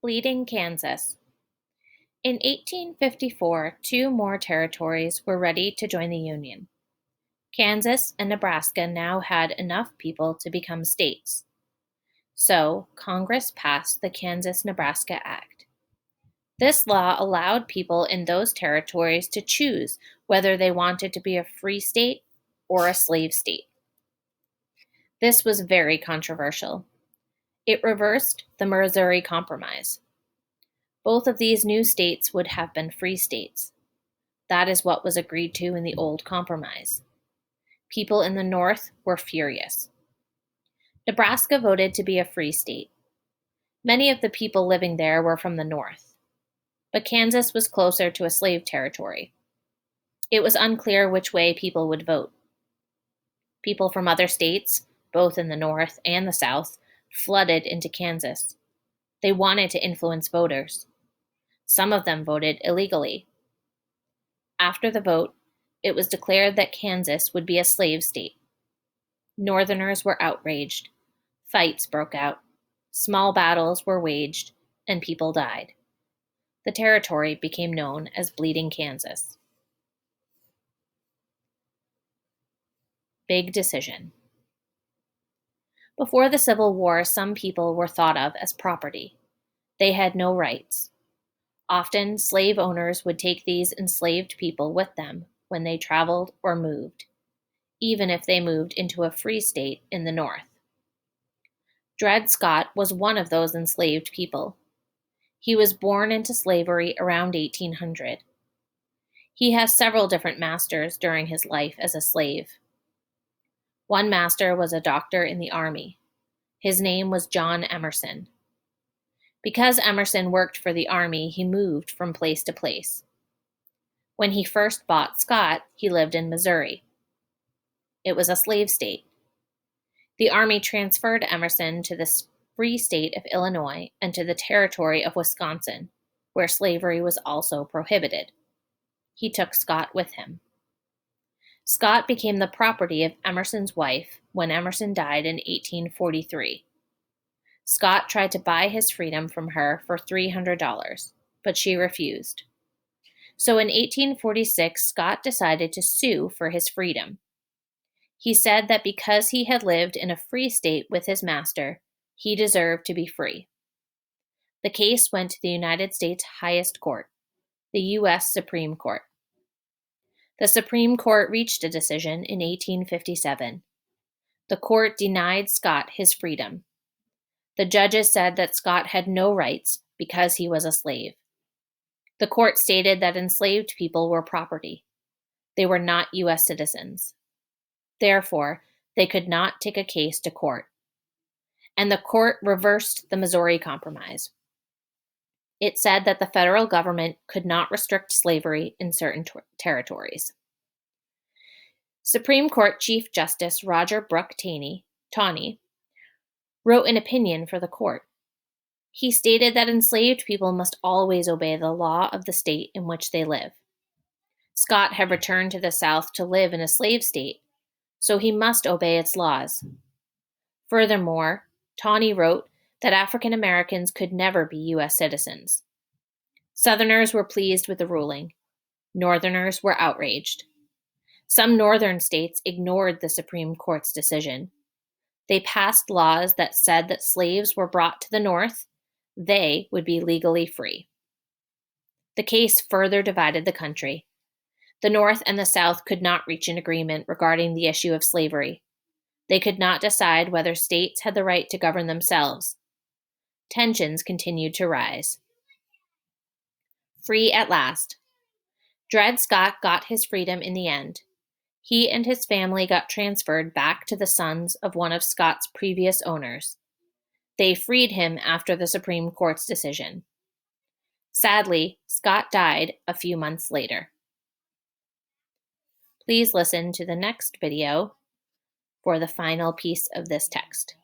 Bleeding Kansas. In 1854, two more territories were ready to join the Union. Kansas and Nebraska now had enough people to become states. So, Congress passed the Kansas-Nebraska Act. This law allowed people in those territories to choose whether they wanted to be a free state or a slave state. This was very controversial. It reversed the Missouri Compromise. Both of these new states would have been free states. That is what was agreed to in the old compromise. People in the North were furious. Nebraska voted to be a free state. Many of the people living there were from the North, but Kansas was closer to a slave territory. It was unclear which way people would vote. People from other states, both in the North and the South, flooded into Kansas. They wanted to influence voters. Some of them voted illegally. After the vote, it was declared that Kansas would be a slave state. Northerners were outraged. Fights broke out. Small battles were waged, and people died. The territory became known as Bleeding Kansas. Big decision. Before the Civil War, some people were thought of as property. They had no rights. Often, slave owners would take these enslaved people with them when they traveled or moved, even if they moved into a free state in the North. Dred Scott was one of those enslaved people. He was born into slavery around 1800. He has several different masters during his life as a slave. One master was a doctor in the Army. His name was John Emerson. Because Emerson worked for the Army, he moved from place to place. When he first bought Scott, he lived in Missouri. It was a slave state. The Army transferred Emerson to the free state of Illinois and to the territory of Wisconsin, where slavery was also prohibited. He took Scott with him. Scott became the property of Emerson's wife when Emerson died in 1843. Scott tried to buy his freedom from her for $300, but she refused. So in 1846, Scott decided to sue for his freedom. He said that because he had lived in a free state with his master, he deserved to be free. The case went to the United States highest court, the U.S. Supreme Court. The Supreme Court reached a decision in 1857. The court denied Scott his freedom. The judges said that Scott had no rights because he was a slave. The court stated that enslaved people were property. They were not U.S. citizens. Therefore, they could not take a case to court. And the court reversed the Missouri Compromise. It said that the federal government could not restrict slavery in certain territories. Supreme Court Chief Justice Roger Brooke Taney wrote an opinion for the court. He stated that enslaved people must always obey the law of the state in which they live. Scott had returned to the South to live in a slave state, so he must obey its laws. Furthermore, Taney wrote that African Americans could never be U.S. citizens. Southerners were pleased with the ruling. Northerners were outraged. Some northern states ignored the Supreme Court's decision. They passed laws that said that slaves were brought to the North, they would be legally free. The case further divided the country. The North and the South could not reach an agreement regarding the issue of slavery. They could not decide whether states had the right to govern themselves. Tensions continued to rise. Free at last. Dred Scott got his freedom in the end. He and his family got transferred back to the sons of one of Scott's previous owners. They freed him after the Supreme Court's decision. Sadly, Scott died a few months later. Please listen to the next video for the final piece of this text.